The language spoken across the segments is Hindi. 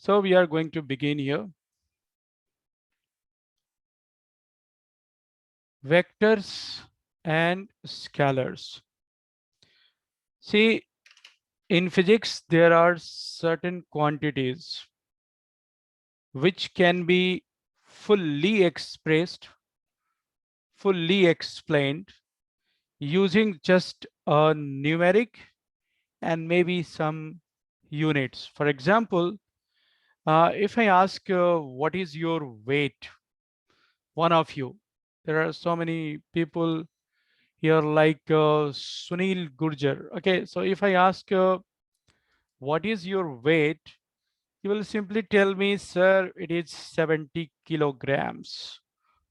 So we are going to begin here. Vectors and scalars. See, in physics, there are certain quantities which can be fully expressed, fully explained using just a numeric and maybe some units. For example, if I ask what is your weight, one of you, there are so many people here like Sunil Gurjar. Okay, so if I ask what is your weight, you will simply tell me, sir, it is 70 kilograms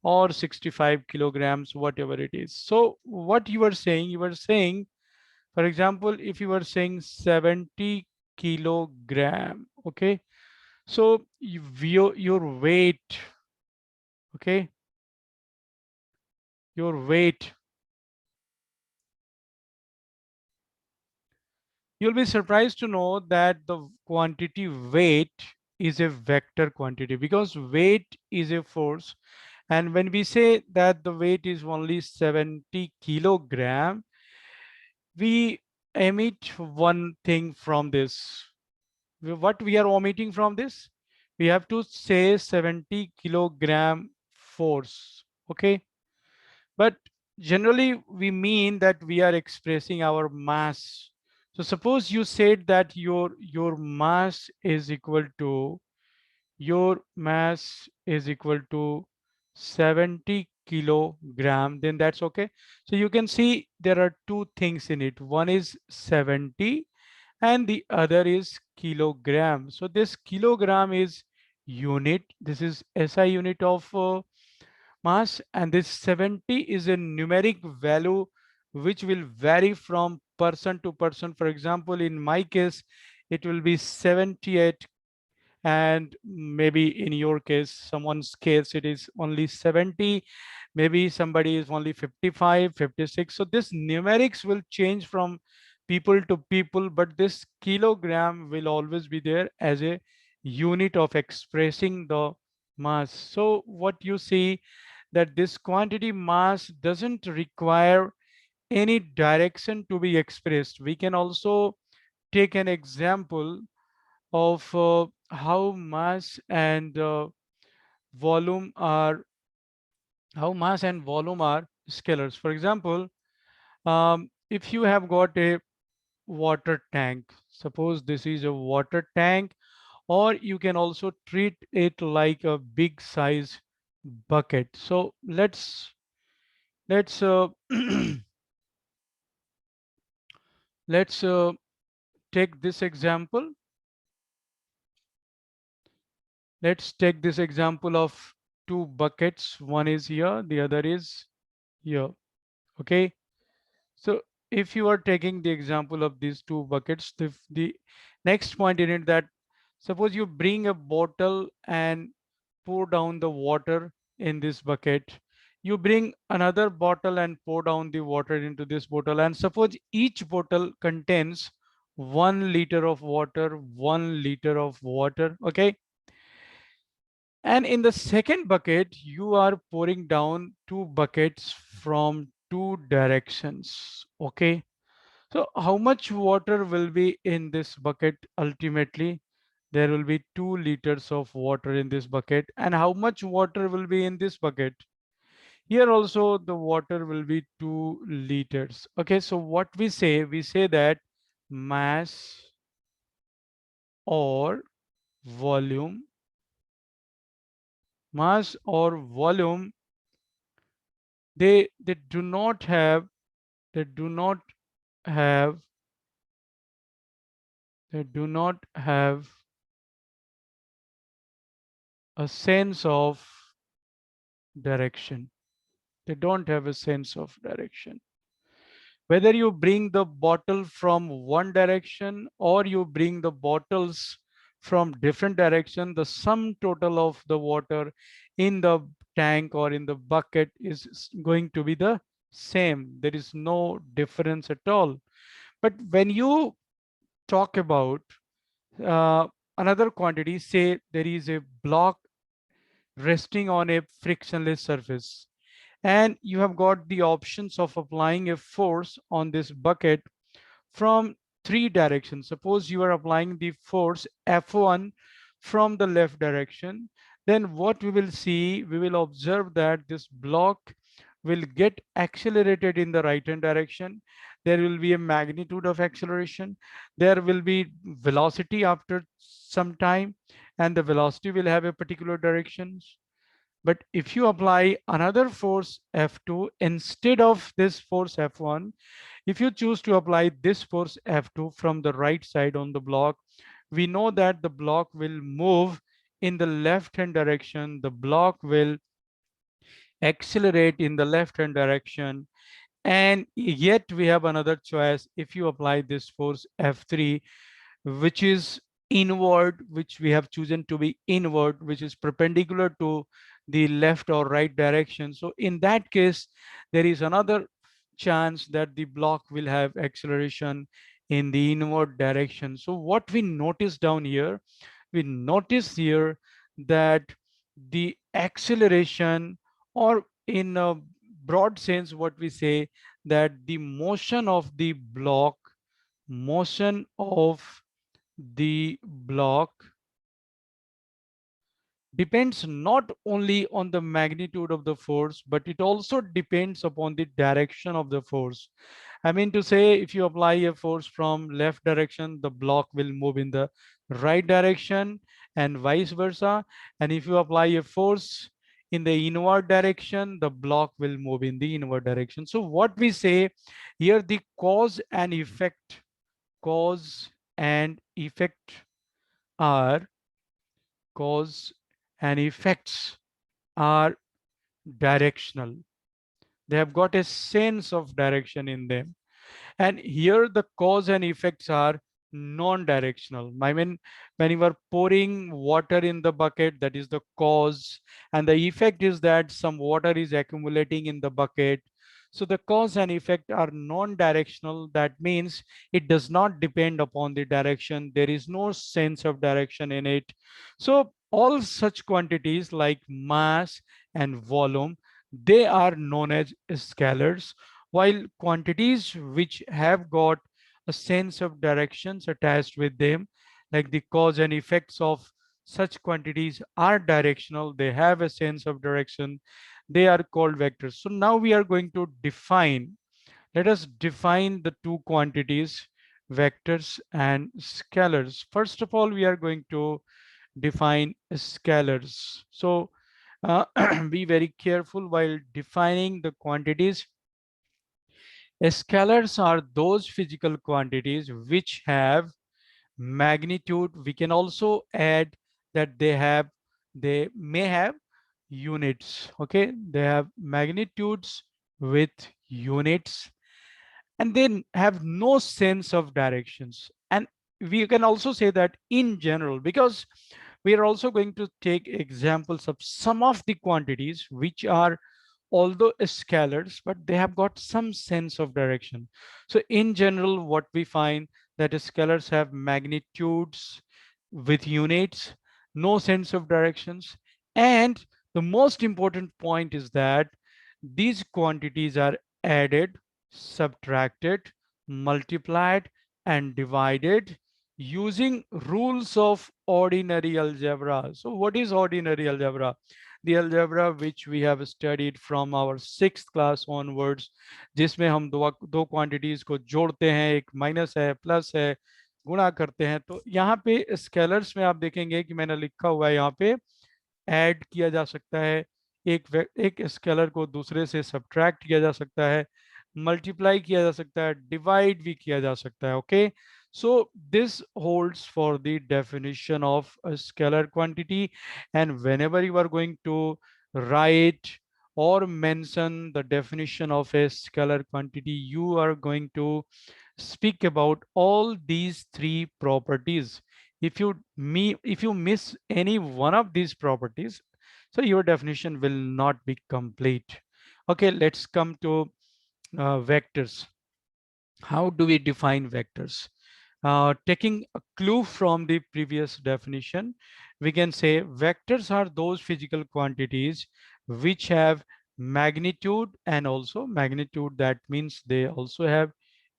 or 65 kilograms, whatever it is. So what you were saying, for example, if you were saying 70 kilogram, okay, so your weight, okay, your weight, you'll be surprised to know that the quantity weight is a vector quantity because weight is a force. And when we say that the weight is only 70 kilogram, we emit one thing from this. What we are omitting from this? We have to say 70 kilogram force. Okay. But generally, we mean that we are expressing our mass. So suppose you said that your mass is equal to your mass is equal to 70 kilogram, then that's okay. So you can see there are two things in it. One is 70 and the other is kilogram. So this kilogram is unit. This is SI unit of mass, and this 70 is a numeric value which will vary from person to person. For example, in my case, it will be 78, and maybe in your case, someone's case, it is only 70. Maybe somebody is only 55, 56. So this numerics will change from people to people, but this kilogram will always be there as a unit of expressing the mass. So what you see, that this quantity mass doesn't require any direction to be expressed. We can also take an example of how mass and volume are scalars. For example, if you have got a water tank, suppose this is a water tank, or you can also treat it like a big size bucket. So let's let's take this example. Let's take this example of two buckets. One is here, the other is here. Okay. So if you are taking the example of these two buckets, the next point in it, that suppose you bring a bottle and pour down the water in this bucket. You bring another bottle and pour down the water into this bottle. And suppose each bottle contains 1 liter of water, 1 liter of water. Okay. And in the second bucket, you are pouring down two buckets from two directions. Okay. So how much water will be in this bucket ultimately? There will be 2 liters of water in this bucket. And how much water will be in this bucket? Here also the water will be 2 liters. Okay, so what we say that mass or volume, mass or volume, they do not have, they do not have, they do not have a sense of direction. They don't have a sense of direction. Whether you bring the bottle from one direction or you bring the bottles from different direction, the sum total of the water in the tank or in the bucket is going to be the same. There is no difference at all. But when you talk about uh, another quantity, say there is a block resting on a frictionless surface, and you have got the options of applying a force on this bucket from three directions. Suppose you are applying the force F1 from the left direction, then what we will see, we will observe that this block will get accelerated in the right hand direction. There will be a magnitude of acceleration. There will be velocity after some time, and the velocity will have a particular direction. But if you apply another force F2 instead of this force F1, if you choose to apply this force F2 from the right side on the block, we know that the block will move in the left hand direction. The block will accelerate in the left hand direction. And yet we have another choice. If you apply this force F3, which is inward, which we have chosen to be inward, which is perpendicular to the left or right direction. So in that case, there is another chance that the block will have acceleration in the inward direction. So what we notice down here, we notice here that the acceleration, or in a broad sense, what we say, that the motion of the block, motion of the block depends not only on the magnitude of the force, but it also depends upon the direction of the force. I mean to say, if you apply a force from left direction, the block will move in the right direction and vice versa. And if you apply a force in the inward direction, the block will move in the inward direction. So what we say here, the cause and effect are cause and effects are directional. They have got a sense of direction in them. And here the cause and effects are non-directional. I mean, when you are pouring water in the bucket, that is the cause, and the effect is that some water is accumulating in the bucket. So the cause and effect are non-directional. That means it does not depend upon the direction. There is no sense of direction in it. So all such quantities like mass and volume, they are known as scalars, while quantities which have got a sense of directions attached with them, like the cause and effects of such quantities are directional, they have a sense of direction, they are called vectors. So now we are going to define, let us define the two quantities, vectors and scalars. First of all, we are going to define scalars. So be very careful while defining the quantities. Scalars are those physical quantities which have magnitude. We can also add that they may have units. Okay, they have magnitudes with units, and then have no sense of directions. And we can also say that in general, because we are also going to take examples of some of the quantities which are although scalars, but they have got some sense of direction. So in general, what we find that scalars have magnitudes with units, no sense of directions. And the most important point is that these quantities are added, subtracted, multiplied, and divided using rules of ordinary algebra. So what is ordinary algebra? The algebra which we have studied from our 6th class onwards, जिसमें हम दो क्वांटिटीज को जोड़ते हैं, एक माइनस है, प्लस है, गुणा करते हैं. तो यहाँ पे स्केलर्स में आप देखेंगे कि मैंने लिखा हुआ है यहाँ पे, ऐड किया जा सकता है, एक स्केलर को दूसरे से सब्ट्रैक्ट किया जा सकता है, मल्टीप्लाई किया जा सकता है, डिवाइड भी किया जा सकता है. Okay, so this holds for the definition of a scalar quantity. And whenever you are going to write or mention the definition of a scalar quantity, you are going to speak about all these three properties. If you miss any one of these properties, so your definition will not be complete. Okay, let's come to vectors. How do we define vectors? Taking a clue from the previous definition, we can say vectors are those physical quantities which have magnitude, and also magnitude, that means they also have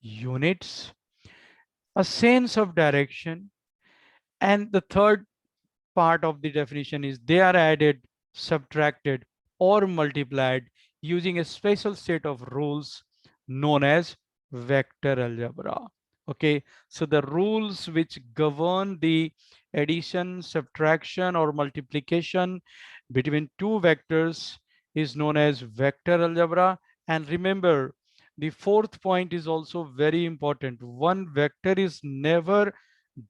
units, a sense of direction, and the third part of the definition is they are added, subtracted, or multiplied using a special set of rules known as vector algebra. Okay, so the rules which govern the addition, subtraction, or multiplication between two vectors is known as vector algebra. And remember, the fourth point is also very important. One vector is never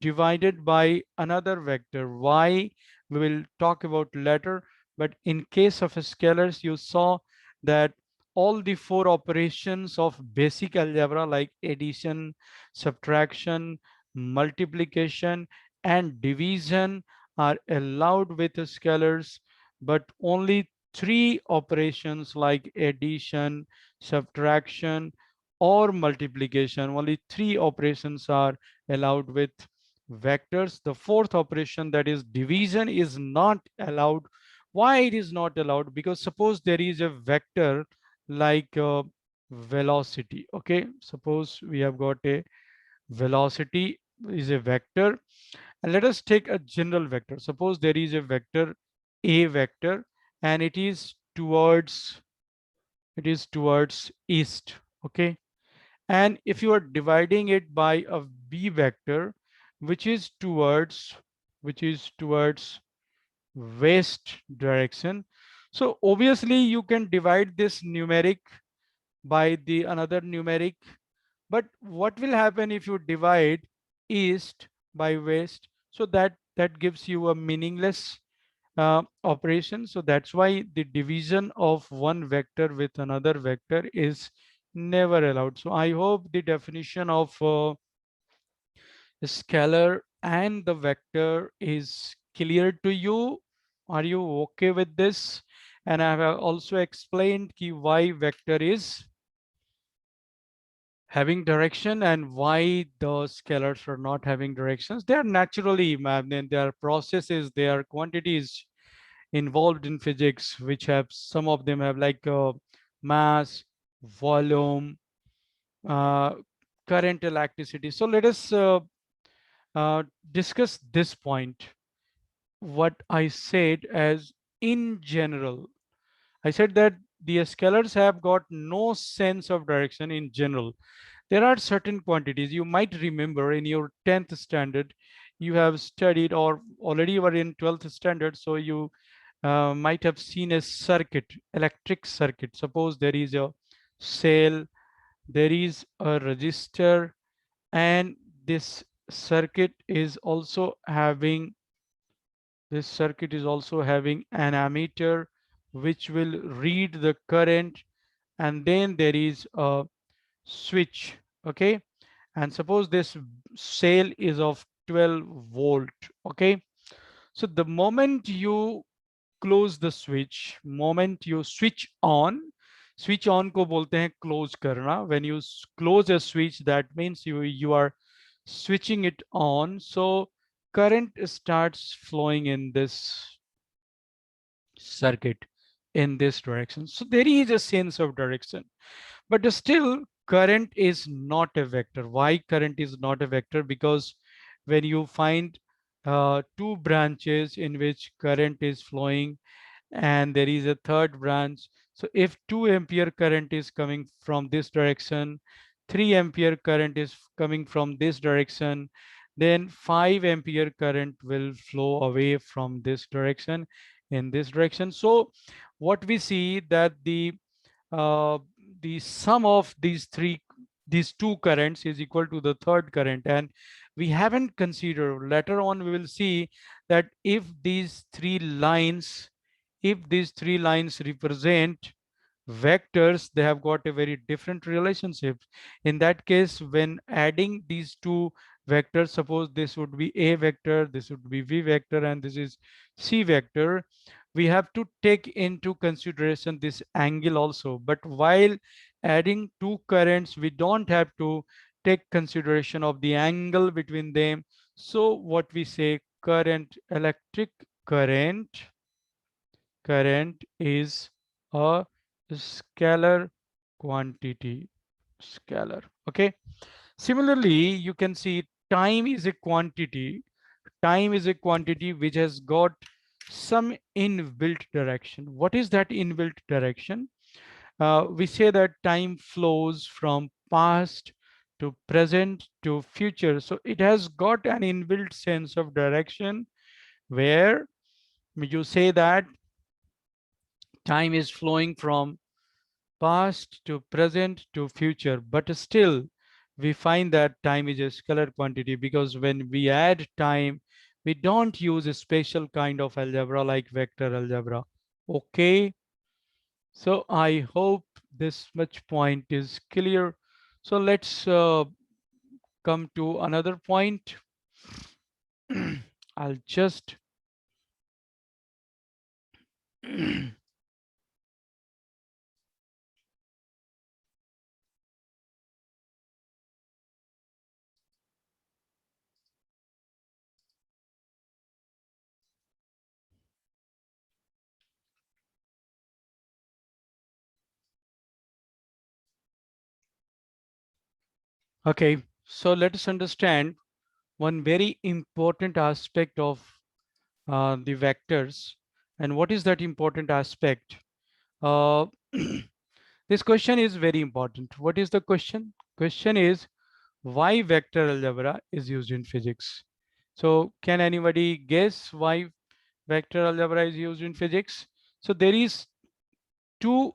divided by another vector. Why? We will talk about later. But in case of scalars, you saw that all the four operations of basic algebra like addition, subtraction, multiplication, and division are allowed with scalars, but only three operations like addition, subtraction, or multiplication, only three operations are allowed with vectors. The fourth operation, that is division, is not allowed. Why it is not allowed? Because suppose there is a vector like velocity. Okay, suppose we have got a velocity is a vector, and let us take a general vector. Suppose there is a vector, a vector, and it is towards east. Okay, and if you are dividing it by a b vector which is towards west direction, so obviously you can divide this numeric by the another numeric. But what will happen if you divide east by west? So that gives you a meaningless operation. So that's why the division of one vector with another vector is never allowed. So I hope the definition of scalar and the vector is clear to you. Are you okay with this? And I have also explained why vector is having direction and why the scalars are not having directions. They are naturally, man, and there are processes, there are quantities involved in physics, which have, some of them have like mass, volume, uh, current, electricity. So let us uh, discuss this point. What I said as in general, I said that the scalars have got no sense of direction in general. There are certain quantities you might remember in your 10th standard. You have studied, or already you are in 12th standard, so you might have seen a circuit, electric circuit. Suppose there is a cell, there is a resistor, and this circuit is also having an ammeter which will read the current, and then there is a switch. Okay, and suppose this cell is of 12 volt. Okay, so the moment you close the switch, moment you switch on को बोलते हैं close करना. When you close a switch, that means you are switching it on. So current starts flowing in this circuit in this direction. So there is a sense of direction, but still current is not a vector. Why current is not a vector? Because when you find two branches in which current is flowing and there is a third branch, so if 2 ampere current is coming from this direction, 3 ampere current is coming from this direction, then 5 ampere current will flow away from this direction in this direction. So what we see that uh, the sum of these two currents is equal to the third current. And we haven't considered, later on we will see that if these three lines represent vectors, they have got a very different relationship. In that case, when adding these two vectors, suppose this would be a vector, this would be v vector, and this is c vector, we have to take into consideration this angle also. But while adding two currents, we don't have to take consideration of the angle between them. So what we say, current, electric current is a scalar quantity, scalar. Okay. Similarly, you can see time is a quantity. Time is a quantity which has got some inbuilt direction. What is that inbuilt direction? We say that time flows from past to present to future. So it has got an inbuilt sense of direction where you say that time is flowing from past to present to future, but still we find that time is a scalar quantity because when we add time, we don't use a special kind of algebra like vector algebra. Okay, so I hope this much point is clear. So let's come to another point. I'll just okay, so let us understand one very important aspect of the vectors. And what is that important aspect? Uh, this question is very important. What is the question? Question is why vector algebra is used in physics. So can anybody guess why vector algebra is used in physics? So there is two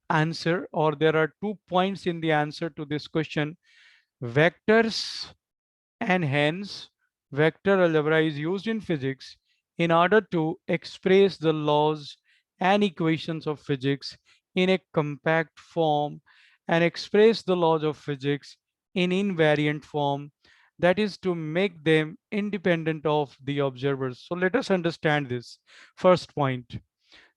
answer, or there are 2 points in the answer to this question. Vectors, and hence vector algebra is used in physics in order to express the laws and equations of physics in a compact form and express the laws of physics in invariant form, that is to make them independent of the observers. So let us understand this first point,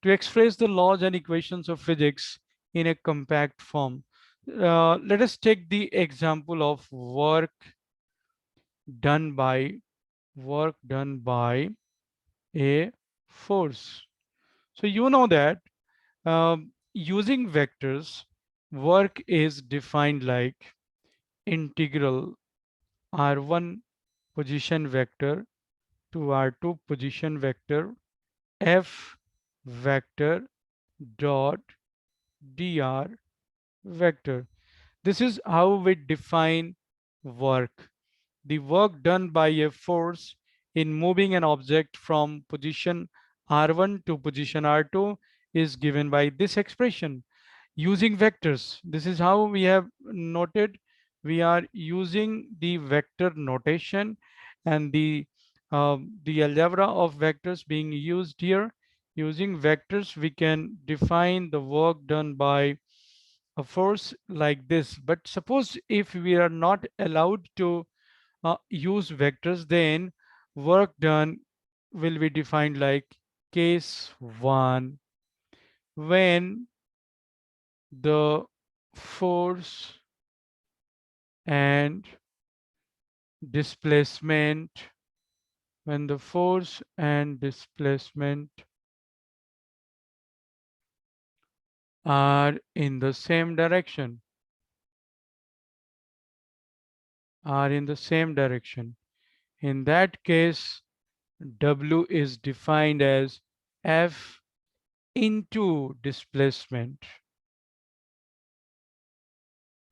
to express the laws and equations of physics in a compact form. Let us take the example of done by work done by a force. So you know that using vectors, work is defined like integral r1 position vector to r2 position vector f vector dot dr vector. This is how we define work. The work done by a force in moving an object from position r1 to position r2 is given by this expression using vectors. This is how we have noted. We are using the vector notation, and the algebra of vectors being used here. Using vectors, we can define the work done by a force like this. But suppose if we are not allowed to use vectors, then work done will be defined like case 1 when the force and displacement when the force and displacement are in the same direction are in the same direction. In that case, W is defined as F into displacement.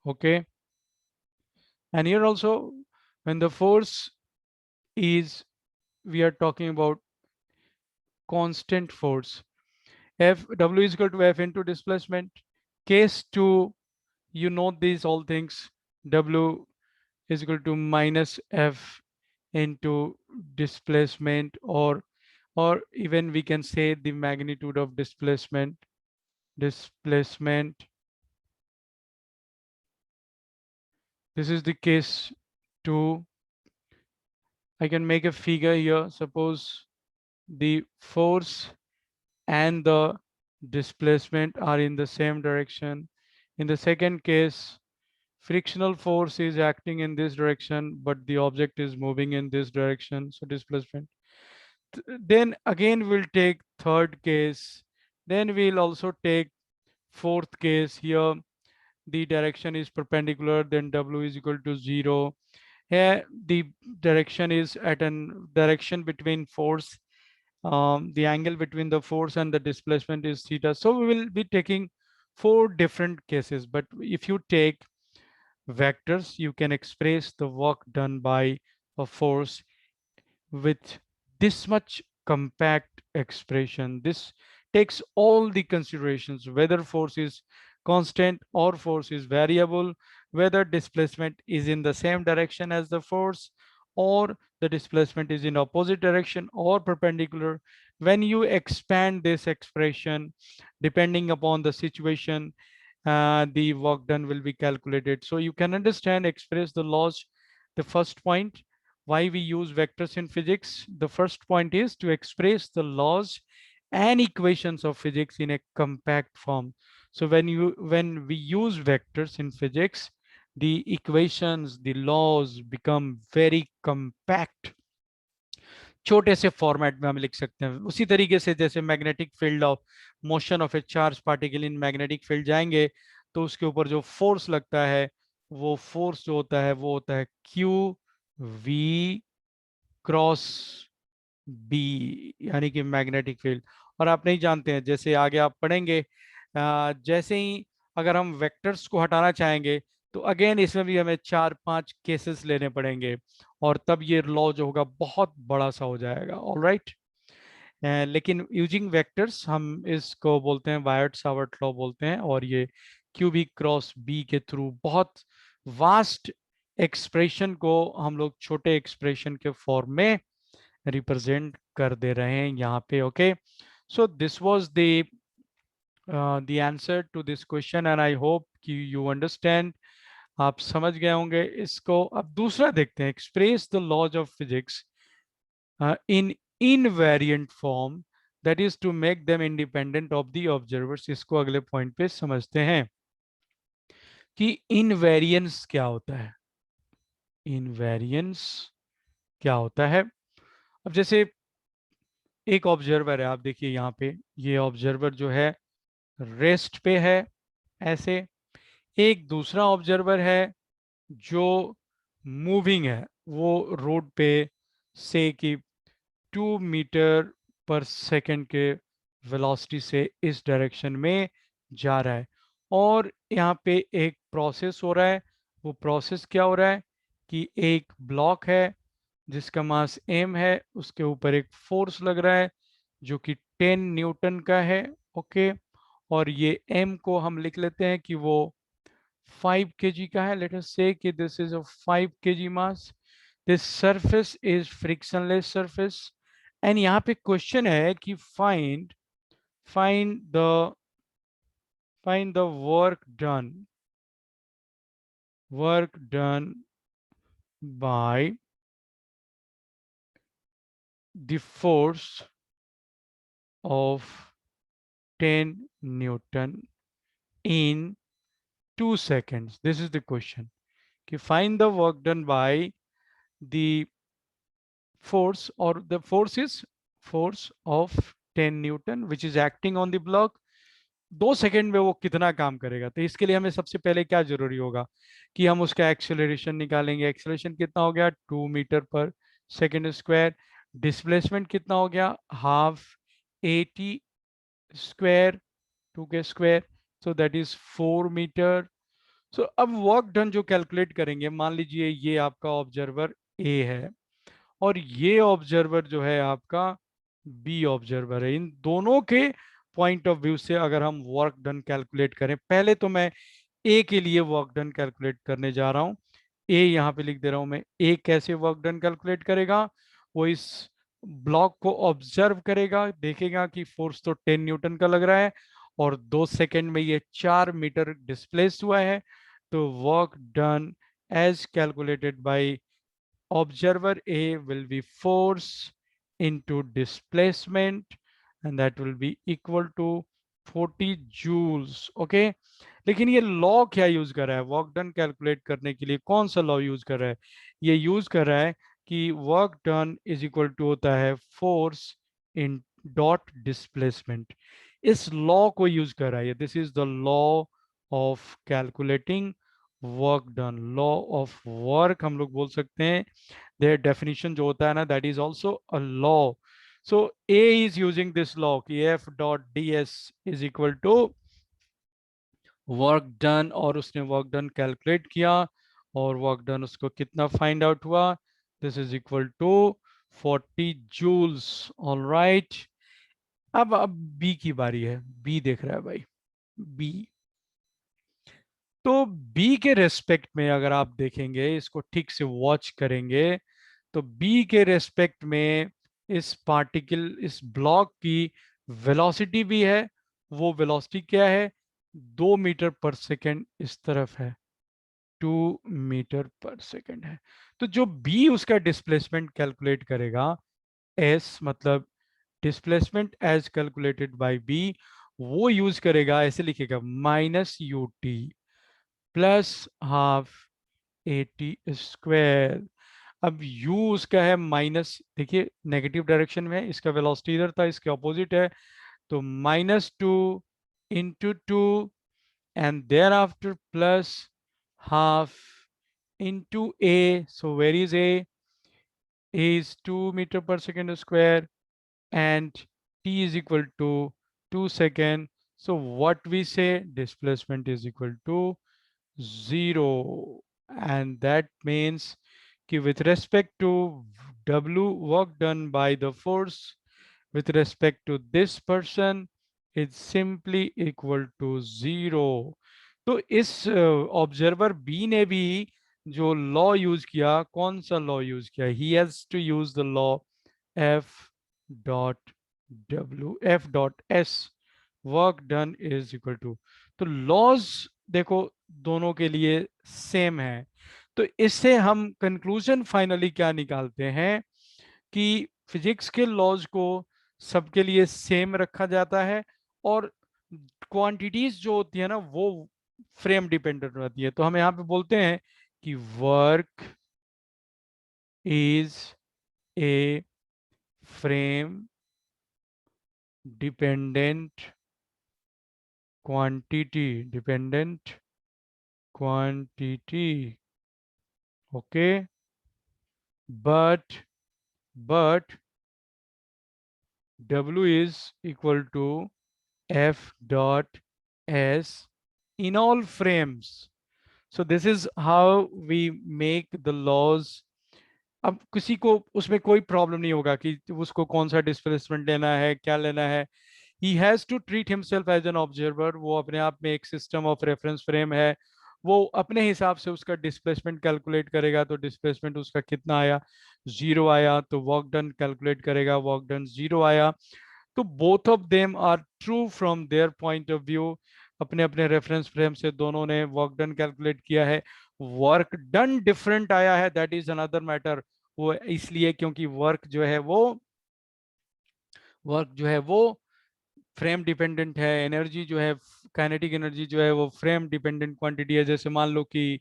Okay, and here also when the force is, we are talking about constant force, F W is equal to F into displacement. Case 2, you know these all things, W is equal to minus F into displacement, or even we can say the magnitude of displacement. This is the case 2. I can make a figure here. Suppose the force and the displacement are in the same direction. In the second case, frictional force is acting in this direction, but the object is moving in this direction, so displacement. Then again we'll take third case, then we'll also take fourth case. Here the direction is perpendicular, then W is equal to 0. Here the direction is at an direction between force, the angle between the force and the displacement is theta. So we will be taking four different cases, but if you take vectors, you can express the work done by a force with this much compact expression. This takes all the considerations, whether force is constant or force is variable, whether displacement is in the same direction as the force or the displacement is in opposite direction or perpendicular. When you expand this expression, depending upon the situation, the work done will be calculated. So you can understand, express the laws. The first point, why we use vectors in physics. The first point is to express the laws and equations of physics in a compact form. So when we use vectors in physics, the equations, the laws become very compact, छोटे से फॉर्मेट में हम लिख सकते हैं। उसी तरीके से जैसे magnetic field of motion of A charge particle in magnetic field जाएंगे तो उसके ऊपर जो फोर्स लगता है, वो फोर्स जो होता है वो होता है क्यू वी क्रॉस बी, यानी कि मैग्नेटिक फील्ड। और आप नहीं जानते हैं, जैसे आगे आप पढ़ेंगे, जैसे ही अगर हम वेक्टर्स को हटाना चाहेंगे तो अगेन इसमें भी हमें 4-5 केसेस लेने पड़ेंगे और तब ये लॉ जो होगा बहुत बड़ा सा हो जाएगा। ऑलराइट, लेकिन यूजिंग वेक्टर्स हम इसको बोलते हैं वायर्ड सावर्ट लॉ बोलते हैं, और ये क्यू बी क्रॉस बी के थ्रू बहुत वास्ट एक्सप्रेशन को हम लोग छोटे एक्सप्रेशन के फॉर्म में रिप्रेजेंट कर दे रहे हैं यहाँ पे। Okay, so this was the answer to this question and I hope कि यू अंडरस्टैंड, आप समझ गए होंगे इसको। अब दूसरा देखते हैं, express the laws of physics in invariant form, that is to make them independent of the observers. इसको अगले पॉइंट पे समझते हैं कि इनवेरिएंस क्या होता है। इनवेरिएंस क्या होता है? अब जैसे एक ऑब्जर्वर है, आप देखिए यहाँ पे, ये ऑब्जर्वर जो है रेस्ट पे है ऐसे, एक दूसरा ऑब्जर्वर है जो मूविंग है, वो रोड पे से कि 2 मीटर पर सेकंड के वेलोसिटी से इस डायरेक्शन में जा रहा है। और यहाँ पे एक प्रोसेस हो रहा है। वो प्रोसेस क्या हो रहा है कि एक ब्लॉक है जिसका मास m है, उसके ऊपर एक फोर्स लग रहा है जो कि 10 न्यूटन का है। ओके, और ये m को हम लिख लेते हैं कि वो 5 kg का है। लेट अस से कि this is a 5 kg mass. This surface is frictionless surface. And यहाँ पे क्वेश्चन है कि find the find the work done by the force of 10 Newton in 2 seconds. This is the question. कि find the work done by the force, or the force is force of 10 Newton which is acting on the block. 2 second में वो कितना काम करेगा? तो इसके लिए हमें सबसे पहले क्या जरूरी होगा कि हम उसका एक्सेलरेशन निकालेंगे। एक्सेलरेशन कितना हो गया? 2 मीटर पर सेकेंड स्क्वायर। डिस्प्लेसमेंट कितना हो गया? हाफ 80 स्क्वायर, 2 के square, so that is 4 meter. So अब वर्क डन जो कैलकुलेट करेंगे, मान लीजिए ये आपका ऑब्जर्वर ए है और ये ऑब्जर्वर जो है आपका बी ऑब्जर्वर है। इन दोनों के पॉइंट ऑफ व्यू से अगर हम वर्क डन कैलकुलेट करें, पहले तो मैं ए के लिए वर्क डन कैलकुलेट करने जा रहा हूँ। ए यहाँ पे लिख दे रहा हूँ मैं। ए कैसे वर्क डन कैलकुलेट करेगा? वो इस ब्लॉक को ऑब्जर्व करेगा, देखेगा कि फोर्स तो 10 न्यूटन का लग रहा है और 2 सेकंड में ये 4 मीटर डिस्प्लेस हुआ है। तो work done as calculated by observer A will be force into displacement, and that will be equal to 40 joules. Okay, लेकिन ये लॉ क्या यूज कर रहा है वर्क डन कैलकुलेट करने के लिए? कौन सा लॉ यूज कर रहा है? ये यूज कर रहा है कि work done is equal to होता है फोर्स इन डॉट डिस्प्लेसमेंट। इस लॉ को यूज कर रहा है। This is the law of calculating work done, law of work हम लोग बोल सकते हैं। देयर डेफिनेशन जो होता है ना, that is also a law. So A is using this law कि F dot D S is equal to work done, और उसने वर्क डन कैलकुलेट किया और वर्क डन उसको कितना फाइंड आउट हुआ? This is equal to 40 joules. All right, अब बी की बारी है। बी देख रहा है भाई, बी। तो बी के रेस्पेक्ट में अगर आप देखेंगे, इसको ठीक से वॉच करेंगे, तो बी के रेस्पेक्ट में इस पार्टिकल, इस ब्लॉक की वेलोसिटी भी है। वो वेलोसिटी क्या है? 2 मीटर पर सेकेंड इस तरफ है, 2 मीटर पर सेकेंड है। तो जो बी उसका डिस्प्लेसमेंट कैलकुलेट करेगा, एस मतलब displacement as calculated by B, वो यूज करेगा, ऐसे लिखेगा -ut प्लस हाफ AT²। अब u उसका है माइनस, देखिए नेगेटिव डायरेक्शन में है, इसका वेलोसिटी इधर था, इसके ऑपोजिट है। तो -2 × 2 and thereafter plus half into a. So where is a? A is 2 meter पर second square and t is equal to 2 seconds. So what we say, displacement is equal to 0, and that means कि with respect to W work done by the force with respect to this person is simply equal to 0. तो इस ऑब्जर्वर बी ने भी जो लॉ यूज किया, कौन सा लॉ यूज किया? He has to use the law F dot W, F dot S work done is equal to. तो लॉज देखो दोनों के लिए सेम है। तो इससे हम कंक्लूजन फाइनली क्या निकालते हैं कि फिजिक्स के लॉज को सबके लिए सेम रखा जाता है, और क्वांटिटीज जो होती है ना वो फ्रेम डिपेंडेंट रहती है। तो हम यहाँ पे बोलते हैं कि work is a frame dependent quantity, dependent quantity. Okay, but W is equal to F dot S in all frames. So this is how we make the laws. अब किसी को उसमें कोई प्रॉब्लम नहीं होगा कि उसको कौन सा डिस्प्लेसमेंट लेना है, क्या लेना है। He has to treat himself as an observer. वो अपने आप में एक सिस्टम ऑफ रेफरेंस फ्रेम है। वो अपने हिसाब से उसका डिस्प्लेसमेंट कैलकुलेट करेगा, तो डिस्प्लेसमेंट उसका कितना आया? 0 आया। तो वर्क डन कैलकुलेट करेगा, वर्क डन 0 आया। तो both of them are true from their point of view. अपने अपने रेफरेंस फ्रेम से दोनों ने वर्क डन कैलकुलेट किया है। वर्क डन डिफरेंट आया है, दैट इज अनदर मैटर। वो इसलिए क्योंकि वर्क जो है वो फ्रेम डिपेंडेंट है। एनर्जी जो है, काइनेटिक एनर्जी जो है वो फ्रेम डिपेंडेंट क्वांटिटी है। जैसे मान लो कि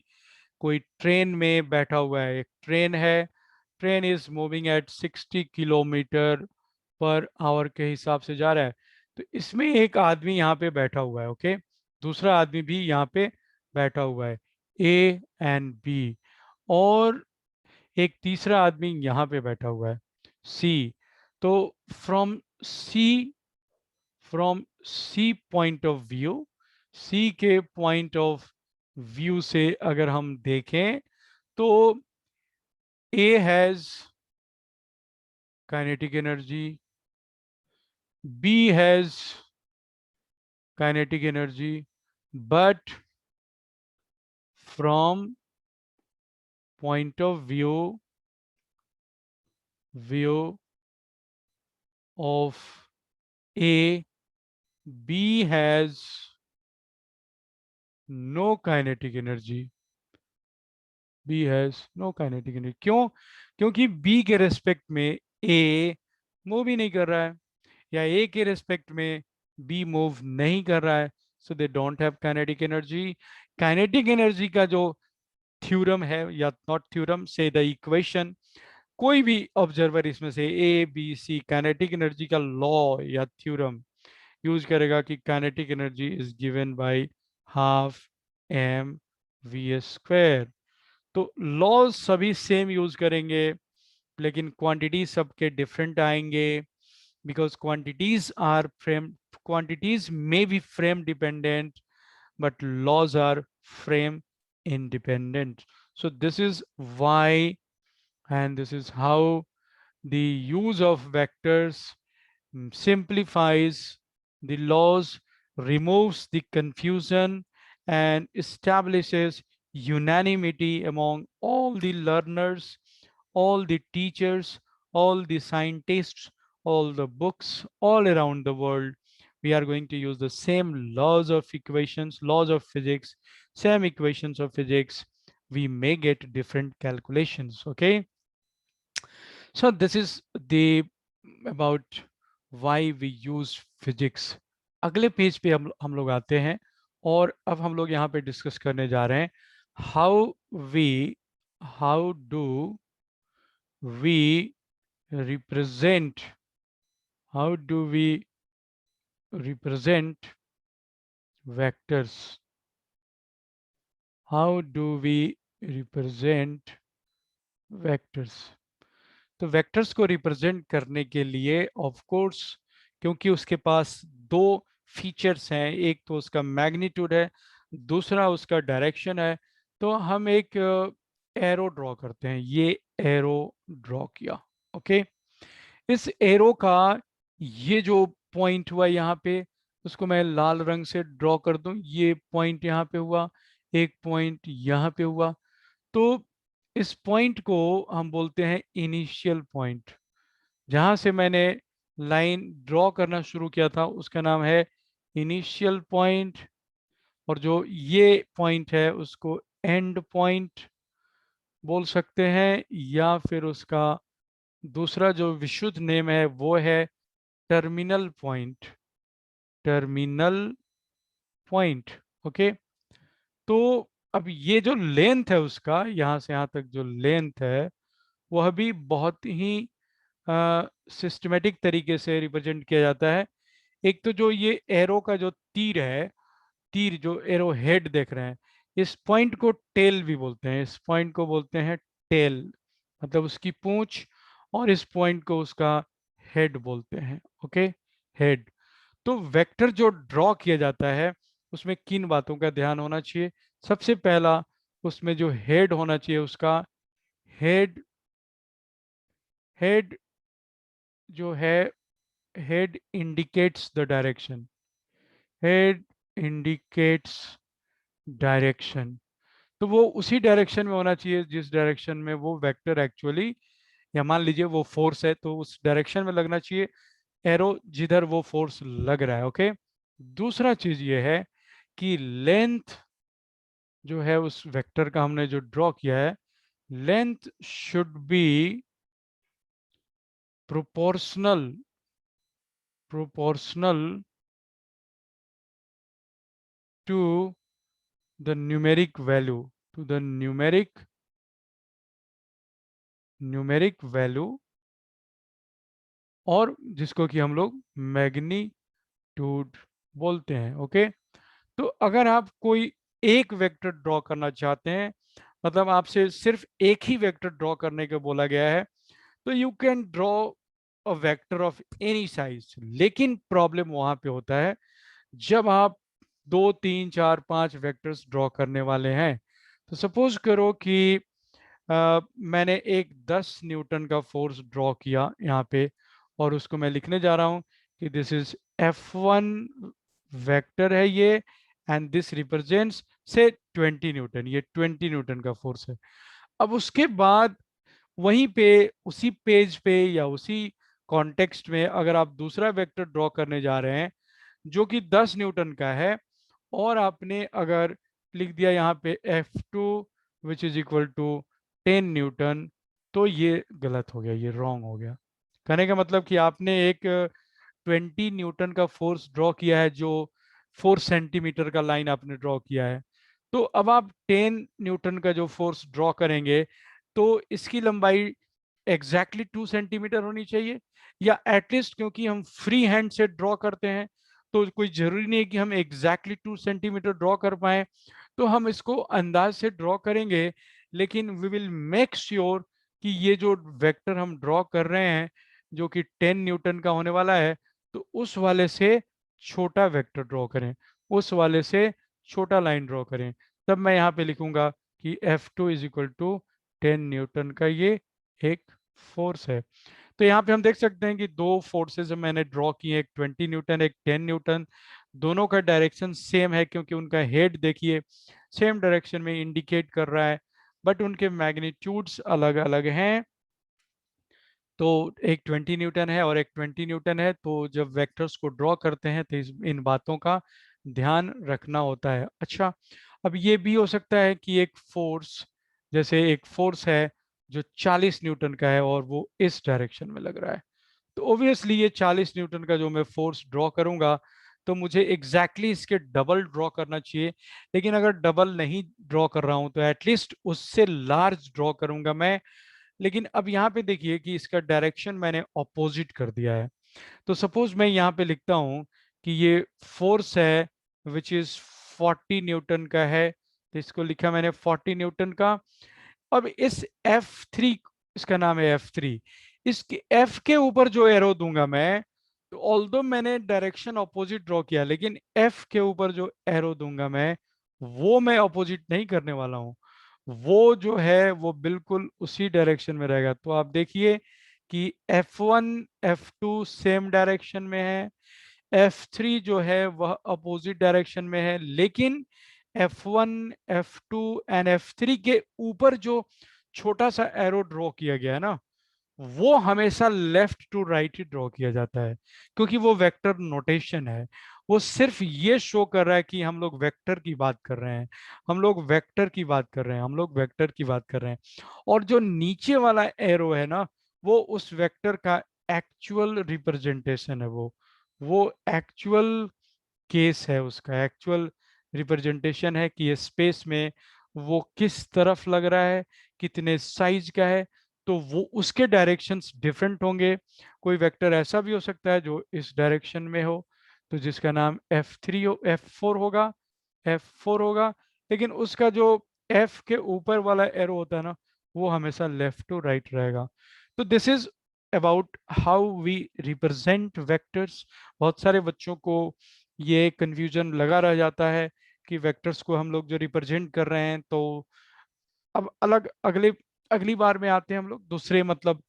कोई ट्रेन में बैठा हुआ है, एक ट्रेन है, train is moving at 60 kilometre per hour के हिसाब से जा रहा है। तो इसमें एक आदमी यहाँ पे बैठा हुआ है, ओके, दूसरा आदमी भी यहाँ पे बैठा हुआ है, ए एंड बी, और एक तीसरा आदमी यहाँ पे बैठा हुआ है, सी। तो from C from C point of view, C के पॉइंट ऑफ व्यू से अगर हम देखें तो A has kinetic energy, B has kinetic energy, but from point of view of A, B has no kinetic energy. B has no kinetic energy. क्यों? क्योंकि B के रेस्पेक्ट में A मूव ही नहीं कर रहा है, या A के रेस्पेक्ट में B मूव नहीं कर रहा है। so they don't have kinetic energy. Kinetic energy का जो थ्योरम है या नॉट थ्योरम से द इक्वेशन, कोई भी ऑब्जर्वर इसमें से A B C kinetic energy का लॉ या थ्योरम यूज करेगा कि kinetic energy is given by half m v square. तो लॉ सभी सेम यूज करेंगे, लेकिन क्वांटिटी सबके डिफरेंट आएंगे, because quantities may be frame dependent but laws are frame independent. So this is why, and this is how the use of vectors simplifies the laws, removes the confusion, and establishes unanimity among all the learners, all the teachers, all the scientists, all the books all around the world. We are going to use the same laws of equations, laws of physics, same equations of physics. We may get different calculations, okay? So this is the about why we use physics. अगले पेज पे हम लोग आते हैं, और अब हम लोग यहाँ पे डिस्कस करने जा रहे हैं how we how do we represent how do we represent vectors how do we represent vectors. तो वेक्टर्स को रिप्रेजेंट करने के लिए ऑफ कोर्स, क्योंकि उसके पास दो फीचर्स हैं, एक तो उसका मैग्नीट्यूड है, दूसरा उसका डायरेक्शन है, तो हम एक एरो ड्रॉ करते हैं। ये एरो ड्रॉ किया, ओके। इस एरो का ये जो पॉइंट हुआ यहाँ पे, उसको मैं लाल रंग से ड्रॉ कर दूं। ये पॉइंट यहाँ पे हुआ, एक पॉइंट यहाँ पे हुआ। तो इस पॉइंट को हम बोलते हैं इनिशियल पॉइंट। जहां से मैंने लाइन ड्रॉ करना शुरू किया था उसका नाम है इनिशियल पॉइंट, और जो ये पॉइंट है उसको एंड पॉइंट बोल सकते हैं, या फिर उसका दूसरा जो विशुद्ध नेम है वो है terminal point. Terminal point, okay. तो अब ये जो लेंथ है उसका, यहाँ से यहाँ तक जो लेंथ है, वह भी बहुत ही सिस्टमेटिक तरीके से रिप्रेजेंट किया जाता है। एक तो जो ये एरो का जो तीर है, तीर जो एरो हेड देख रहे हैं, इस पॉइंट को टेल भी बोलते हैं। इस पॉइंट को बोलते हैं टेल, मतलब उसकी पूंछ, और इस पॉइंट को उसका हेड बोलते हैं, ओके, हेड। तो वेक्टर जो ड्रॉ किया जाता है उसमें किन बातों का ध्यान होना चाहिए? सबसे पहला, उसमें जो हेड होना चाहिए उसका हेड, हेड जो है, head indicates the direction. Head indicates direction, तो वो उसी डायरेक्शन में होना चाहिए जिस डायरेक्शन में वो वेक्टर एक्चुअली, या मान लीजिए वो फोर्स है तो उस डायरेक्शन में लगना चाहिए एरो जिधर वो फोर्स लग रहा है, ओके। दूसरा चीज ये है कि लेंथ जो है उस वेक्टर का हमने जो ड्रॉ किया है, length should be proportional, proportional to the numeric value, to the numeric value, और जिसको कि हम लोग मैग्नीट्यूड बोलते हैं, ओके। तो अगर आप कोई एक वेक्टर ड्रॉ करना चाहते हैं, मतलब आपसे सिर्फ एक ही वेक्टर ड्रॉ करने को बोला गया है, तो you can draw a vector of any size. लेकिन प्रॉब्लम वहां पे होता है जब आप दो तीन चार पांच वेक्टर्स ड्रॉ करने वाले हैं। तो सपोज करो कि मैंने एक 10 न्यूटन का फोर्स ड्रॉ किया यहाँ पे, और उसको मैं लिखने जा रहा हूँ कि दिस इज F1 वेक्टर है ये, एंड दिस रिप्रेजेंट्स से 20 न्यूटन, ये 20 न्यूटन का फोर्स है। अब उसके बाद वहीं पे उसी पेज पे या उसी कॉन्टेक्स्ट में अगर आप दूसरा वेक्टर ड्रॉ करने जा रहे हैं जो कि 10 न्यूटन का है, और आपने अगर लिख दिया यहाँ पे F2 which is equal to 10 newton, तो ये गलत हो गया, ये रॉन्ग हो गया। कहने का मतलब कि आपने एक 20 न्यूटन का फोर्स ड्रॉ किया है जो 4 सेंटीमीटर का लाइन आपने ड्रॉ किया है, तो अब आप 10 न्यूटन का जो फोर्स ड्रॉ करेंगे तो इसकी लंबाई एग्जैक्टली 2 सेंटीमीटर होनी चाहिए, या एटलीस्ट, क्योंकि हम फ्री हैंड से ड्रॉ करते हैं तो कोई जरूरी नहीं है कि हम एग्जैक्टली 2 सेंटीमीटर ड्रॉ कर पाए, तो हम इसको अंदाज से ड्रॉ करेंगे, लेकिन वी विल मेक श्योर कि ये जो वेक्टर हम ड्रॉ कर रहे हैं जो कि 10 न्यूटन का होने वाला है, तो उस वाले से छोटा वेक्टर ड्रॉ करें, उस वाले से छोटा लाइन ड्रॉ करें। तब मैं यहाँ पे लिखूंगा कि F2 is equal to 10 Newton का ये एक फोर्स है। तो यहाँ पे हम देख सकते हैं कि दो फोर्सेस मैंने ड्रॉ किए, एक 20 न्यूटन, एक 10 न्यूटन। दोनों का डायरेक्शन सेम है क्योंकि उनका हेड देखिए सेम डायरेक्शन में इंडिकेट कर रहा है, बट उनके मैग्नीट्यूड्स अलग अलग हैं। तो एक 20 न्यूटन है और एक 20 न्यूटन है, तो जब वेक्टर्स को ड्रॉ करते हैं तो इन बातों का ध्यान रखना होता है। अच्छा, अब ये भी हो सकता है कि एक फोर्स, जैसे एक फोर्स है जो 40 न्यूटन का है और वो इस डायरेक्शन में लग रहा है, तो ऑब्वियसली ये 40 न्यूटन का जो मैं फोर्स ड्रॉ करूंगा तो मुझे एग्जैक्टली इसके डबल ड्रॉ करना चाहिए, लेकिन अगर डबल नहीं ड्रॉ कर रहा हूं तो एटलीस्ट उससे लार्ज ड्रॉ करूंगा मैं। लेकिन अब यहाँ पे देखिए कि इसका डायरेक्शन मैंने ऑपोजिट कर दिया है। तो सपोज मैं यहाँ पे लिखता हूँ कि ये फोर्स है विच इज 40 न्यूटन का है, तो इसको लिखा मैंने 40 न्यूटन का। अब इस F3, इसका नाम है F3, इसके F के ऊपर जो एरो दूंगा मैं, तो ऑल्दो मैंने डायरेक्शन ऑपोजिट ड्रॉ किया, लेकिन F के ऊपर जो एरो दूंगा मैं ऑपोजिट नहीं करने वाला हूँ, वो जो है वो बिल्कुल उसी डायरेक्शन में रहेगा। तो आप देखिए कि F1 F2 सेम डायरेक्शन में है, F3 जो है वह अपोजिट डायरेक्शन में है, लेकिन F1 F2 एंड F3 के ऊपर जो छोटा सा एरो ड्रॉ किया गया है ना, वो हमेशा लेफ्ट टू राइट ही ड्रॉ किया जाता है, क्योंकि वो वेक्टर नोटेशन है। वो सिर्फ ये शो कर रहा है कि हम लोग वेक्टर की बात कर रहे हैं, हम लोग वेक्टर की बात कर रहे हैं, हम लोग वेक्टर की बात कर रहे हैं। और जो नीचे वाला एरो है ना, वो उस वेक्टर का एक्चुअल रिप्रेजेंटेशन है, वो एक्चुअल केस है, उसका एक्चुअल रिप्रेजेंटेशन है कि ये स्पेस में वो किस तरफ लग रहा है, कितने साइज का है। तो वो उसके डायरेक्शंस डिफरेंट होंगे। कोई वेक्टर ऐसा भी हो सकता है जो इस डायरेक्शन में हो, तो जिसका नाम F3 हो, F4 होगा, लेकिन उसका जो F के ऊपर वाला एरो होता है ना, वो हमेशा लेफ्ट टू राइट रहेगा। तो this is about how we represent vectors. बहुत सारे बच्चों को ये कंफ्यूजन लगा रह जाता है कि वेक्टर्स को हम लोग जो रिप्रेजेंट कर रहे हैं, तो अब अलग अगले अगली बार में आते हैं हम लोग दूसरे मतलब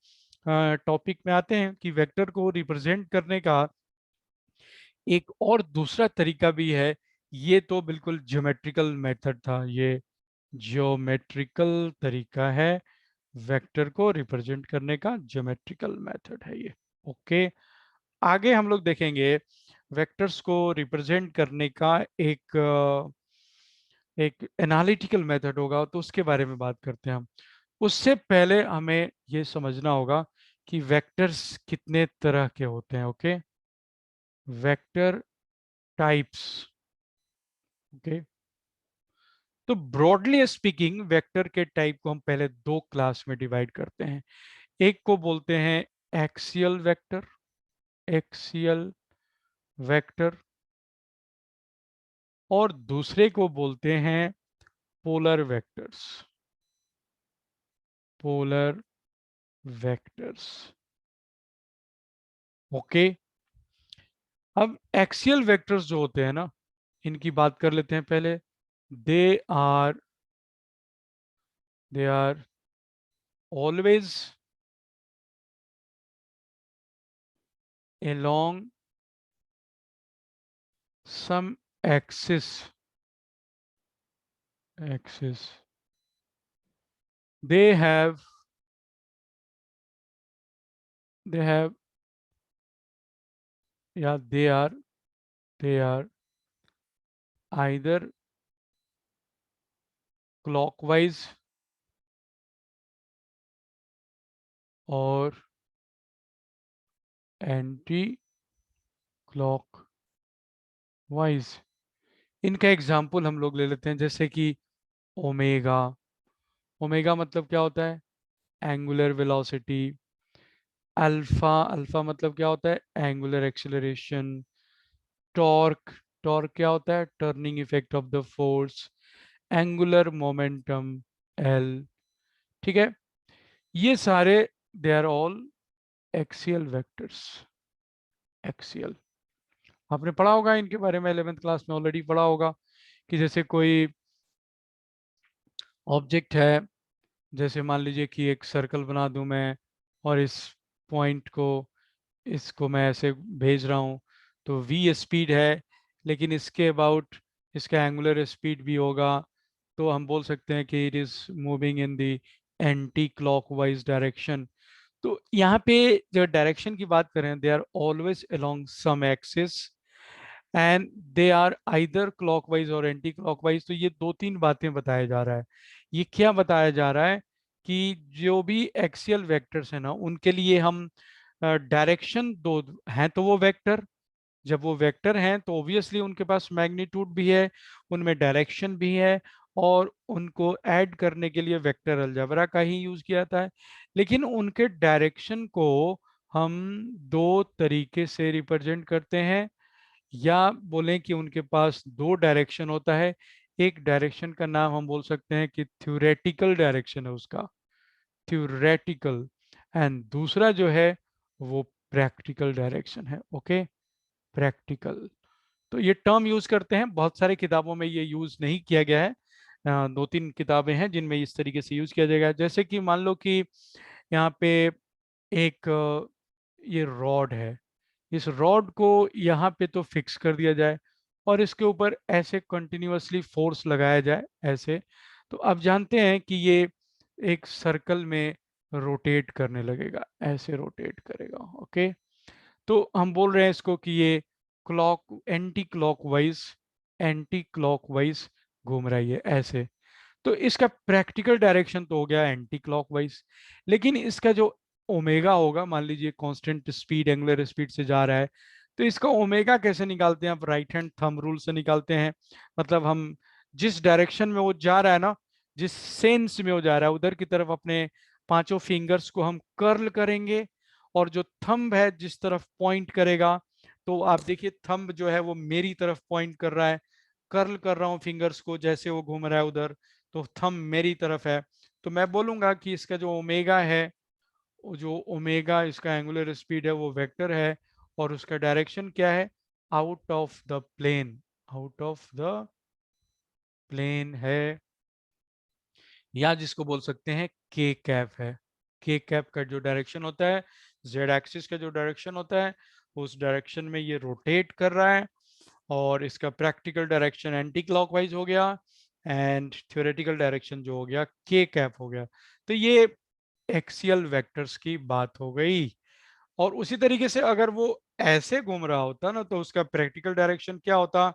टॉपिक में आते हैं कि वेक्टर को रिप्रेजेंट करने का एक और दूसरा तरीका भी है। ये तो बिल्कुल ज्योमेट्रिकल मेथड था, ये ज्योमेट्रिकल तरीका है, वेक्टर को रिप्रेजेंट करने का ज्योमेट्रिकल मेथड है ये। ओके, आगे हम लोग देखेंगे वेक्टर्स को रिप्रेजेंट करने का एक एनालिटिकल मेथड होगा, तो उसके बारे में बात करते हैं हम। उससे पहले हमें ये समझना होगा कि वेक्टर्स कितने तरह के होते हैं। Okay, vector types. ओके, तो ब्रॉडली स्पीकिंग वेक्टर के टाइप को हम पहले दो क्लास में डिवाइड करते हैं। एक को बोलते हैं एक्सियल वेक्टर, एक्सियल वेक्टर, और दूसरे को बोलते हैं polar vectors, polar vectors. Okay, अब एक्सियल वेक्टर्स जो होते हैं ना, इनकी बात कर लेते हैं पहले। They are they are always along some axis. They have they have yeah they are either clockwise or anti clockwise. इनका एग्जाम्पल हम लोग ले लेते हैं, जैसे कि ओमेगा। ओमेगा मतलब क्या होता है? Angular velocity. अल्फा, अल्फा मतलब क्या होता है? Angular acceleration. टॉर्क, टॉर्क क्या होता है? Turning effect of the force. Angular momentum, L. ठीक है, ये सारे they are all axial vectors. Axial, आपने पढ़ा होगा इनके बारे में, 11th क्लास में ऑलरेडी पढ़ा होगा कि जैसे कोई ऑब्जेक्ट है, जैसे मान लीजिए कि एक सर्कल बना दूं मैं, और इस पॉइंट को, इसको मैं ऐसे भेज रहा हूँ, तो v स्पीड है, लेकिन इसके अबाउट इसका एंगुलर स्पीड भी होगा, तो हम बोल सकते हैं कि it is moving in the anticlockwise direction. तो यहाँ पे जो डायरेक्शन की बात करें, they are always along some axis and they are either clockwise और एंटी क्लॉकवाइज। तो ये दो तीन बातें बताया जा रहा है। ये क्या बताया जा रहा है कि जो भी एक्सियल वेक्टर्स है ना, उनके लिए हम डायरेक्शन दो हैं, तो वो वेक्टर, जब वो वेक्टर हैं तो ऑब्वियसली उनके पास मैग्नीट्यूड भी है, उनमें डायरेक्शन भी है, और उनको ऐड करने के लिए वेक्टर अलजेब्रा का ही यूज किया जाता है। लेकिन उनके डायरेक्शन को हम दो तरीके से रिप्रेजेंट करते हैं, या बोलें कि उनके पास दो डायरेक्शन होता है। एक डायरेक्शन का नाम हम बोल सकते हैं कि थ्योरेटिकल डायरेक्शन है उसका, थ्योरेटिकल। एंड दूसरा जो है वो प्रैक्टिकल डायरेक्शन है। Okay, practical. तो ये टर्म यूज करते हैं, बहुत सारे किताबों में ये यूज नहीं किया गया है। दो तीन किताबें हैं जिनमें इस तरीके से यूज किया जाएगा। जैसे कि मान लो कि यहाँ पे एक ये रॉड है, इस रॉड को यहाँ पे तो फिक्स कर दिया जाए, और इसके ऊपर ऐसे कंटिन्यूअसली फोर्स लगाया जाए ऐसे, तो आप जानते हैं कि ये एक सर्कल में रोटेट करने लगेगा, ऐसे रोटेट करेगा। ओके, तो हम बोल रहे हैं इसको कि ये clock anti clockwise, anti clockwise घूम रही है ऐसे। तो इसका प्रैक्टिकल डायरेक्शन तो हो गया एंटी क्लॉकवाइज। लेकिन इसका जो ओमेगा होगा, मान लीजिए कांस्टेंट स्पीड, एंगुलर स्पीड से जा रहा है, तो इसका ओमेगा कैसे निकालते हैं? आप राइट हैंड थंब रूल से निकालते हैं। मतलब हम जिस डायरेक्शन में वो जा रहा है ना, जिस सेंस में वो जा रहा है, उधर की तरफ अपने पांचों फिंगर्स को हम कर्ल करेंगे, और जो थंब है जिस तरफ पॉइंट करेगा, तो आप देखिए थंब जो है वो मेरी तरफ पॉइंट कर रहा है, कर्ल कर रहा हूँ फिंगर्स को जैसे वो घूम रहा है उधर, तो थंब मेरी तरफ है। तो मैं बोलूंगा कि इसका जो ओमेगा है, वो जो ओमेगा इसका एंगुलर स्पीड है वो वेक्टर है, और उसका डायरेक्शन क्या है? Out of the plane, out of the plane है, या जिसको बोल सकते हैं के कैप है। के कैप का जो डायरेक्शन होता है, जेड एक्सिस का जो डायरेक्शन होता है, उस डायरेक्शन में ये रोटेट कर रहा है, और इसका प्रैक्टिकल डायरेक्शन एंटी क्लॉकवाइज हो गया, एंड थ्योरेटिकल डायरेक्शन जो हो गया के कैप हो गया। तो ये एक्सियल वेक्टर्स की बात हो गई। और उसी तरीके से अगर वो ऐसे घूम रहा होता ना, तो उसका प्रैक्टिकल डायरेक्शन क्या होता?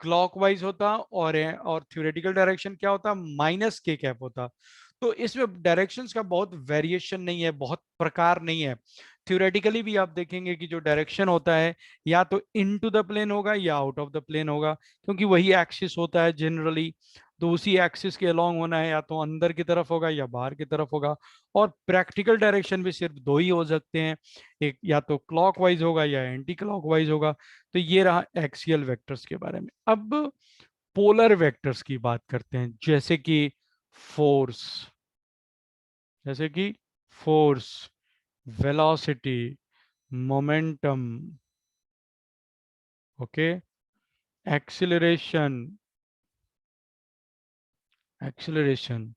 क्लॉकवाइज होता, और थ्योरेटिकल डायरेक्शन क्या होता? माइनस के कैप होता। तो इसमें डायरेक्शंस का बहुत वेरिएशन नहीं है, बहुत प्रकार नहीं है। थ्योरेटिकली भी आप देखेंगे कि जो डायरेक्शन होता है, या तो इनटू द प्लेन होगा या आउट ऑफ द प्लेन होगा, क्योंकि वही एक्सिस होता है जनरली। तो उसी एक्सिस के अलोंग होना है, या तो अंदर की तरफ होगा या बाहर की तरफ होगा। और प्रैक्टिकल डायरेक्शन भी सिर्फ दो ही हो सकते हैं, एक या तो क्लॉकवाइज होगा या एंटी क्लॉकवाइज होगा। तो ये रहा एक्सियल वेक्टर्स के बारे में। अब पोलर वेक्टर्स की बात करते हैं, जैसे कि फोर्स, जैसे कि force, velocity, momentum, okay, acceleration, acceleration,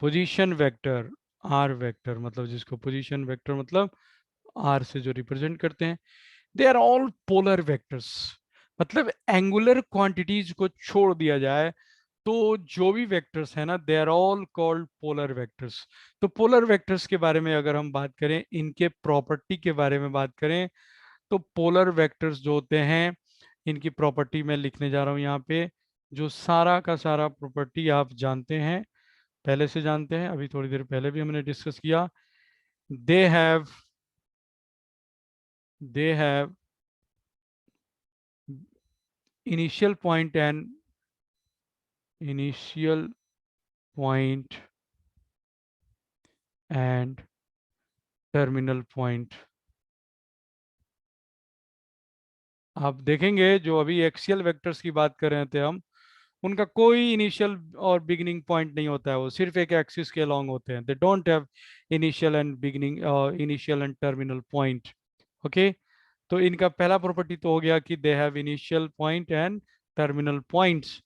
position vector, r vector, मतलब जिसको पोजीशन वेक्टर मतलब आर से जो रिप्रेजेंट करते हैं, they are all polar vectors. मतलब एंगुलर क्वांटिटीज को छोड़ दिया जाए तो जो भी वेक्टर्स है ना, they are all called polar vectors. तो पोलर वेक्टर्स के बारे में अगर हम बात करें, इनके प्रॉपर्टी के बारे में बात करें, तो पोलर वेक्टर्स जो होते हैं, इनकी प्रॉपर्टी मैं लिखने जा रहा हूँ यहाँ पे। जो सारा का सारा प्रॉपर्टी आप जानते हैं, पहले से जानते हैं, अभी थोड़ी देर पहले भी हमने डिस्कस किया। They have they have initial point and initial point and terminal point। आप देखेंगे जो अभी एक्सियल वेक्टर्स की बात कर रहे थे हम, उनका कोई इनिशियल और बिगिनिंग पॉइंट नहीं होता है, वो सिर्फ एक एक्सिस के अलोंग होते हैं। They don't have initial and beginning, initial and terminal point. Okay, तो इनका पहला प्रॉपर्टी तो हो गया कि they have initial point and terminal points.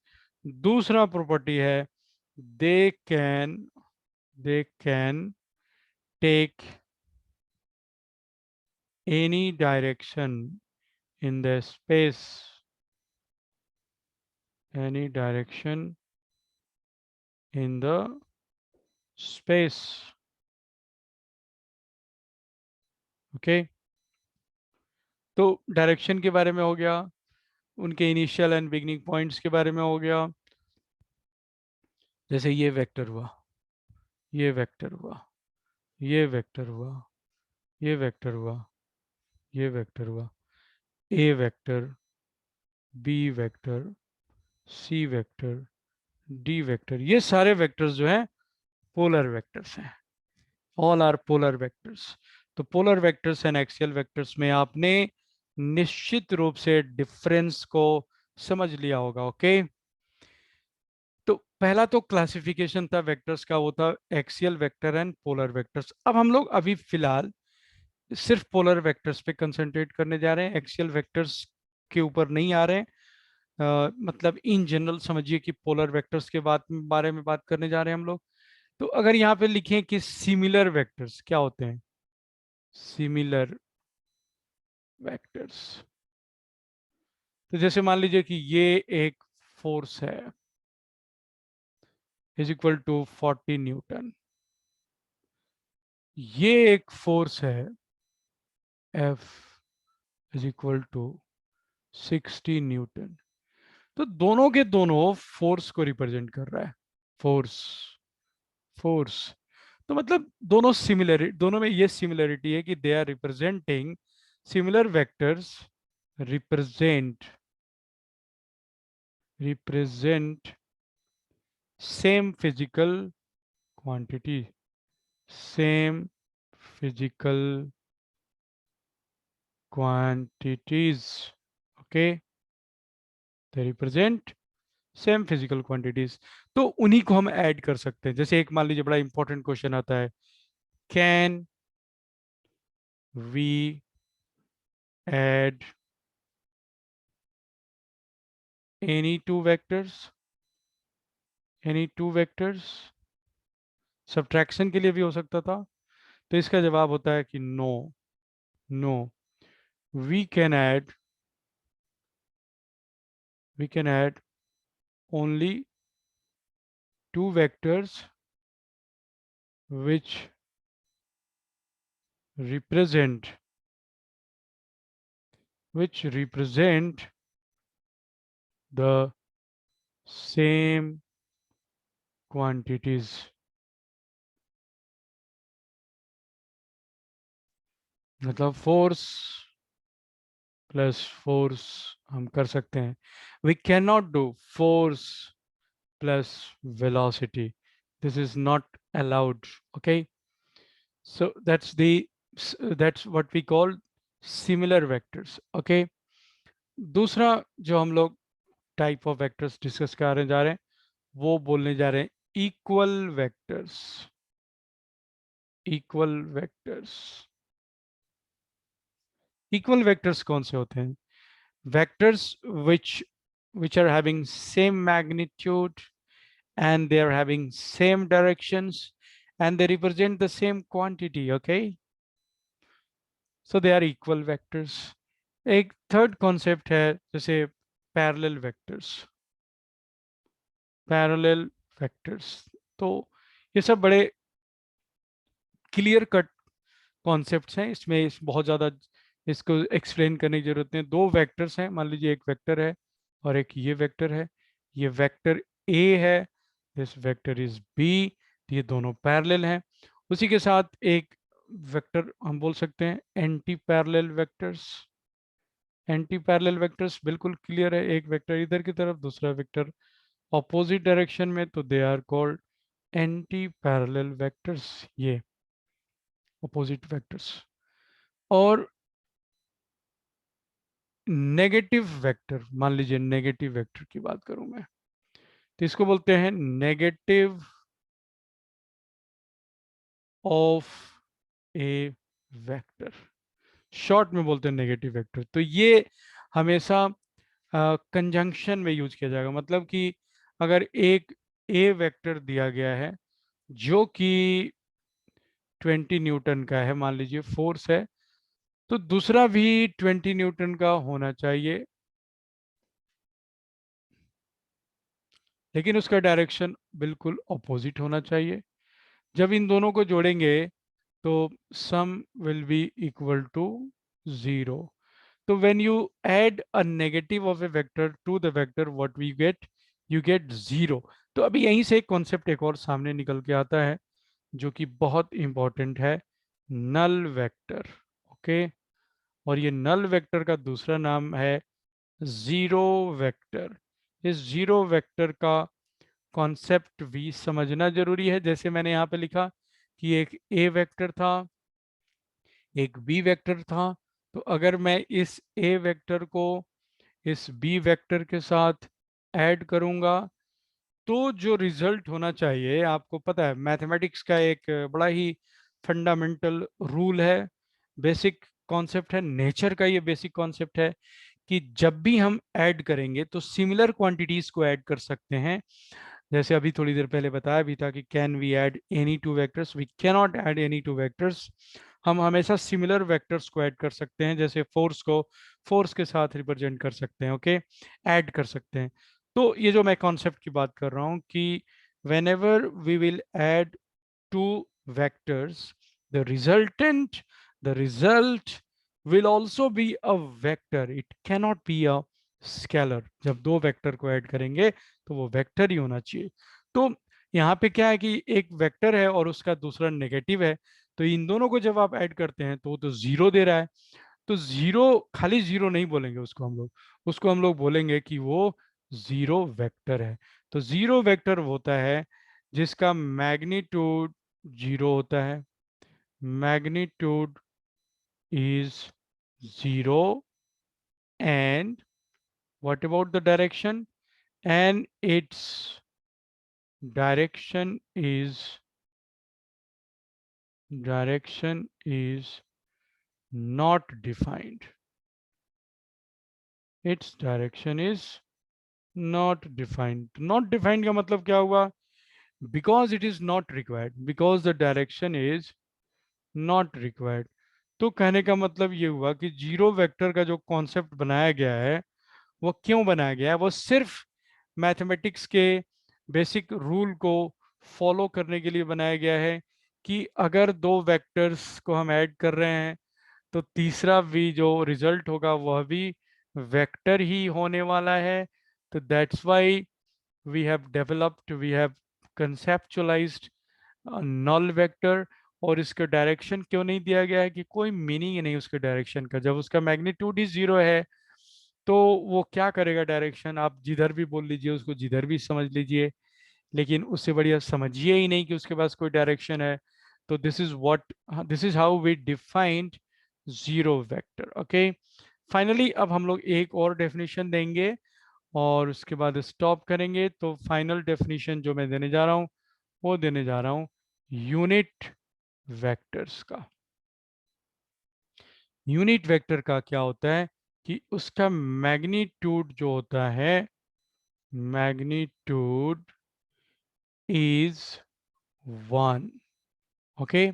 दूसरा प्रॉपर्टी है they can they can take any direction in the space, any direction in the space। Okay, तो डायरेक्शन के बारे में हो गया, उनके इनिशियल एंड बिगनिंग पॉइंट्स के बारे में हो गया। जैसे ये वेक्टर हुआ, ये वेक्टर हुआ, ये वेक्टर हुआ, ये वेक्टर हुआ, ये वेक्टर हुआ, A vector, B vector, C vector, D vector, ये सारे वेक्टर्स जो हैं पोलर वेक्टर्स हैं। All are polar vectors. तो polar vectors and axial vectors में आपने निश्चित रूप से डिफरेंस को समझ लिया होगा। ओके, तो पहला तो क्लासिफिकेशन था वेक्टर्स का, वो था axial vector and polar vectors. अब हम लोग अभी फिलहाल सिर्फ पोलर वेक्टर्स पे कंसंट्रेट करने जा रहे हैं, एक्सियल वेक्टर्स के ऊपर नहीं आ रहे हैं। मतलब इन जनरल समझिए कि पोलर वेक्टर्स के बारे में बात करने जा रहे हैं हम लोग। तो अगर यहाँ पे लिखें कि सिमिलर वेक्टर्स क्या होते हैं, सिमिलर वेक्टर्स, तो जैसे मान लीजिए कि ये एक फोर्स है इज इक्वल टू 40 न्यूटन, ये एक फोर्स है F is equal to 60 newton. तो दोनों के दोनों फोर्स को रिप्रेजेंट कर रहा है, फोर्स, फोर्स। तो मतलब दोनों सिमिलर, दोनों में ये सिमिलरिटी है कि they are representing, similar vectors represent represent same physical quantity, same physical quantities. Okay, they represent same physical quantities. तो उन्हीं को हम ऐड कर सकते हैं। जैसे एक मान लीजिए बड़ा इंपॉर्टेंट क्वेश्चन आता है, can we add any two vectors, any two vectors. Subtraction के लिए भी हो सकता था। तो इसका जवाब होता है कि no, no, we can add, we can add only two vectors which represent the same quantities। मतलब फोर्स प्लस फोर्स हम कर सकते हैं। We can not do force plus velocity, this is not allowed. Okay, so that's what we call similar vectors। Okay, दूसरा जो हम लोग टाइप ऑफ वेक्टर्स डिस्कस करने जा रहे हैं, वो बोलने जा रहे हैं equal vectors. Equal vectors, equal vectors कौन से होते हैं? Vectors which are having same magnitude and they are having same directions and they represent the same quantity। okay, so they are equal vectors। एक थर्ड कॉन्सेप्ट है जैसे पैरेलल वेक्टर्स, पैरेलल वेक्टर्स। तो ये सब बड़े क्लियर कट कॉन्सेप्ट्स हैं, इसमें बहुत ज़्यादा इसको एक्सप्लेन करने की जरूरत नहीं। दो वेक्टर्स हैं, मान लीजिए एक वेक्टर है और एक ये वेक्टर है। ये वेक्टर ए है, दिस वेक्टर इज बी, ये दोनों पैरेलल हैं। उसी के साथ एक वेक्टर हम बोल सकते हैं anti parallel vectors, anti parallel vectors बिल्कुल क्लियर है, एक वेक्टर इधर की तरफ, दूसरा वेक्टर ऑपोजिट डायरेक्शन में, तो they are called antiparallel vectors, ये ऑपोजिट वेक्टर्स। और नेगेटिव वेक्टर, मान लीजिए नेगेटिव वेक्टर की बात करूं मैं, तो इसको बोलते हैं negative of A vector, short में बोलते हैं नेगेटिव वेक्टर। तो ये हमेशा कंजंक्शन में यूज किया जाएगा, मतलब कि अगर एक ए वेक्टर दिया गया है जो कि 20 न्यूटन का है, मान लीजिए फोर्स है, तो दूसरा भी 20 न्यूटन का होना चाहिए, लेकिन उसका डायरेक्शन बिल्कुल ऑपोजिट होना चाहिए। जब इन दोनों को जोड़ेंगे तो सम विल बी इक्वल टू 0। तो when you add a negative of a vector to the vector, what we get, you get 0। तो अभी यहीं से एक कॉन्सेप्ट एक और सामने निकल के आता है जो कि बहुत इंपॉर्टेंट है, नल वेक्टर। ओके, और ये नल वेक्टर का दूसरा नाम है जीरो वेक्टर। इस जीरो वेक्टर का कॉन्सेप्ट भी समझना जरूरी है। जैसे मैंने यहाँ पे लिखा कि एक ए वेक्टर था, एक बी वेक्टर था, तो अगर मैं इस ए वेक्टर को इस बी वेक्टर के साथ ऐड करूंगा, तो जो रिजल्ट होना चाहिए, आपको पता है मैथमेटिक्स का एक बड़ा ही फंडामेंटल रूल है, बेसिक कॉन्सेप्ट है, नेचर का ये बेसिक कॉन्सेप्ट है कि जब भी हम ऐड करेंगे तो सिमिलर क्वांटिटीज को ऐड कर सकते हैं। जैसे अभी थोड़ी देर पहले बताया भी था कि can we add any two vectors, we can not add any two vectors. हम हमेशा सिमिलर वेक्टर्स को ऐड कर सकते हैं, जैसे फोर्स को फोर्स के साथ रिप्रेजेंट कर सकते हैं, ओके, ऐड कर सकते हैं। तो ये जो मैं कॉन्सेप्ट की बात कर रहा हूँ कि whenever we will add two vectors, the resultant, the result will also be a vector, it cannot be a scalar। जब दो वेक्टर को ऐड करेंगे तो वो वेक्टर ही होना चाहिए। तो यहाँ पे क्या है कि एक वेक्टर है और उसका दूसरा नेगेटिव है, तो इन दोनों को जब आप ऐड करते हैं तो वो तो जीरो दे रहा है। तो जीरो, खाली जीरो नहीं बोलेंगे उसको हम लोग, उसको हम लोग बोलेंगे कि वो जीरो वेक्टर है। तो जीरो वेक्टर होता है जिसका मैग्नीट्यूड जीरो होता है, magnitude is zero, and what about the direction, and its direction is direction is not defined, its direction is not defined. Not defined का मतलब क्या हुआ, because it is not required, because the direction is not required. तो कहने का मतलब ये हुआ कि जीरो वेक्टर का जो कॉन्सेप्ट बनाया गया है वो क्यों बनाया गया है, वो सिर्फ मैथमेटिक्स के बेसिक रूल को फॉलो करने के लिए बनाया गया है कि अगर दो वेक्टर्स को हम ऐड कर रहे हैं तो तीसरा भी जो रिजल्ट होगा वह भी वेक्टर ही होने वाला है। तो that's why we have developed, we have conceptualized null vector। और इसका डायरेक्शन क्यों नहीं दिया गया है कि कोई मीनिंग ही नहीं उसके डायरेक्शन का, जब उसका मैग्नीट्यूड ही जीरो है तो वो क्या करेगा डायरेक्शन, आप जिधर भी बोल लीजिए उसको, जिधर भी समझ लीजिए, लेकिन उससे बढ़िया समझिए ही नहीं कि उसके पास कोई डायरेक्शन है। तो this is how we defined zero vector. Okay, finally अब हम लोग एक और डेफिनेशन देंगे और उसके बाद स्टॉप करेंगे। तो फाइनल डेफिनेशन जो मैं देने जा रहा हूँ वो देने जा रहा हूँ यूनिट वेक्टर्स का। यूनिट वेक्टर का क्या होता है कि उसका मैग्नीट्यूड जो होता है, मैग्नीट्यूड इज 1। ओके,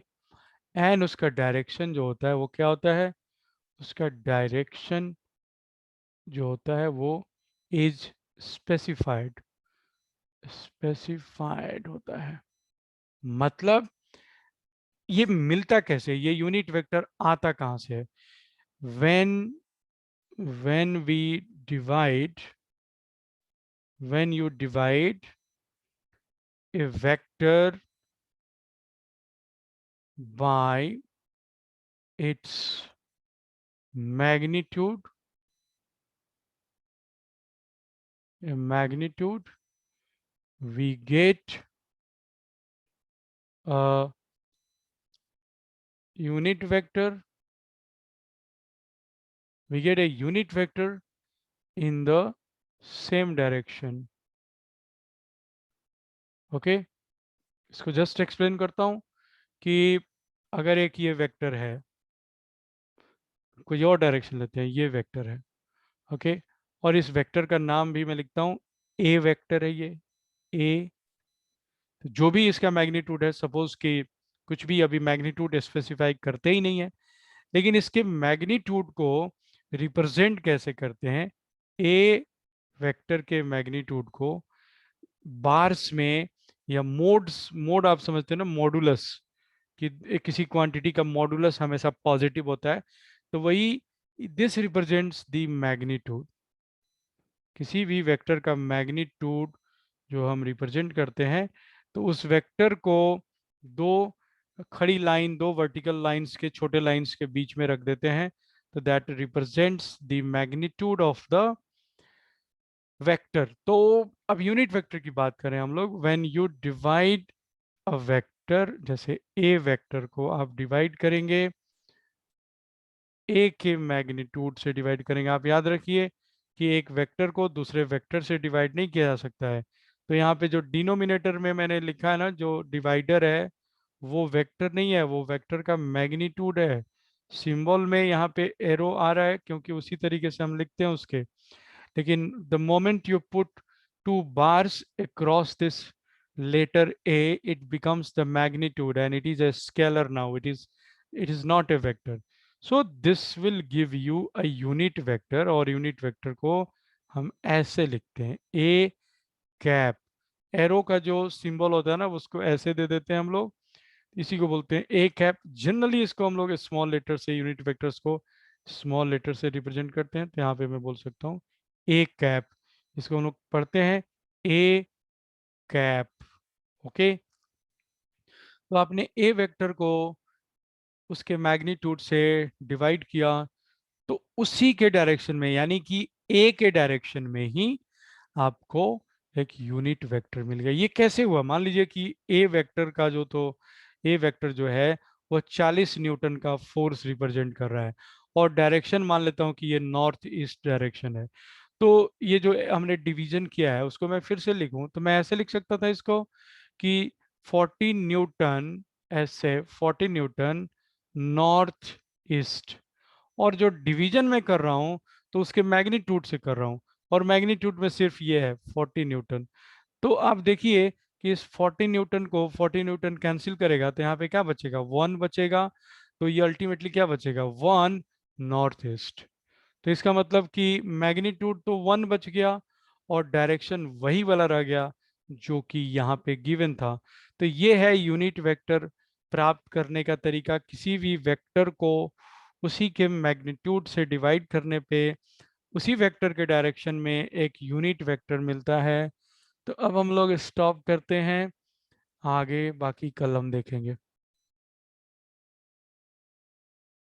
एंड उसका डायरेक्शन जो होता है वो क्या होता है, उसका डायरेक्शन जो होता है वो इज स्पेसिफाइड, स्पेसिफाइड होता है। मतलब ये मिलता कैसे, ये यूनिट वेक्टर आता कहाँ से है, when when we divide, when you divide a vector by its magnitude, a magnitude, we get a unit vector, we get a unit vector in the same direction. Okay इसको जस्ट एक्सप्लेन करता हूँ कि अगर एक ये वेक्टर है, कोई और डायरेक्शन लेते हैं, ये वेक्टर है, ओके, और इस वेक्टर का नाम भी मैं लिखता हूँ ए वेक्टर है ये, ए, जो भी इसका मैग्नीट्यूड है, सपोज कि कुछ भी अभी मैग्नीट्यूड स्पेसिफाई करते ही नहीं है, लेकिन इसके मैग्नीट्यूड को रिप्रेजेंट कैसे करते हैं, ए वेक्टर के मैग्नीट्यूड को बार्स में, या मोड्स, मोड आप समझते हैं ना, मॉडुलस, कि किसी क्वांटिटी का मॉडुलस हमेशा पॉजिटिव होता है, तो वही दिस रिप्रेजेंट्स द मैग्नीट्यूड, किसी भी वेक्टर का मैग्नीट्यूड जो हम रिप्रेजेंट करते हैं, तो उस वेक्टर को दो खड़ी लाइन, दो वर्टिकल लाइंस के, छोटे लाइंस के बीच में रख देते हैं, तो that represents the magnitude of the vector. तो अब यूनिट वेक्टर की बात करें हम लोग, when you divide a vector, जैसे ए वेक्टर को आप डिवाइड करेंगे, ए के मैग्नीट्यूड से डिवाइड करेंगे, आप याद रखिए कि एक वेक्टर को दूसरे वेक्टर से डिवाइड नहीं किया जा सकता है, तो यहाँ पे जो डिनोमिनेटर में मैंने लिखा है ना, जो डिवाइडर है, वो वेक्टर नहीं है, वो वेक्टर का मैग्नीट्यूड है। सिंबल में यहाँ पे एरो आ रहा है क्योंकि उसी तरीके से हम लिखते हैं उसके, लेकिन the moment you put two bars across this letter A, it becomes the magnitude and it is a scalar now. It is not a vector. So this will give you a unit vector, और unit vector को हम ऐसे लिखते हैं A कैप, एरो का जो सिंबल होता है ना उसको ऐसे दे देते हैं हम लोग, इसी को बोलते हैं ए कैप। जनरली इसको हम लोग स्मॉल लेटर से, यूनिट वेक्टर्स को स्मॉल लेटर से रिप्रेजेंट करते हैं, तो यहाँ पे मैं बोल सकता हूँ ए कैप, इसको हम लोग पढ़ते हैं ए कैप। ओके, तो आपने ए वेक्टर को उसके मैग्नीट्यूड से डिवाइड किया, तो उसी के डायरेक्शन में, यानी कि ए के डायरेक्शन में ही आपको एक यूनिट वेक्टर मिल गया। ये कैसे हुआ, मान लीजिए कि ए वेक्टर का जो, तो ए वेक्टर जो है वो 40 न्यूटन का फोर्स रिप्रेजेंट कर रहा है, और डायरेक्शन मान लेता हूँ कि ये नॉर्थ ईस्ट डायरेक्शन है, तो ये जो हमने डिवीजन किया है उसको मैं फिर से लिखूं, तो मैं ऐसे लिख सकता था इसको कि 40 न्यूटन, ऐसे 40 न्यूटन नॉर्थ ईस्ट, और जो डिवीजन में कर रहा हूँ तो उसके मैग्नीट्यूड से कर रहा हूँ, और मैग्नीट्यूड में सिर्फ ये है 40 न्यूटन। तो आप देखिए कि इस 40 न्यूटन को 40 न्यूटन कैंसिल करेगा, तो यहाँ पे क्या बचेगा, 1 बचेगा, तो ये अल्टीमेटली क्या बचेगा, 1 नॉर्थ ईस्ट। तो इसका मतलब कि मैग्नीट्यूड तो 1 बच गया, और डायरेक्शन वही वाला रह गया जो कि यहाँ पे गिवन था। तो ये है यूनिट वेक्टर प्राप्त करने का तरीका, किसी भी वेक्टर को उसी के मैग्नीट्यूड से डिवाइड करने पे उसी वेक्टर के डायरेक्शन में एक यूनिट वेक्टर मिलता है। तो अब हम लोग स्टॉप करते हैं, आगे बाकी कल हम देखेंगे।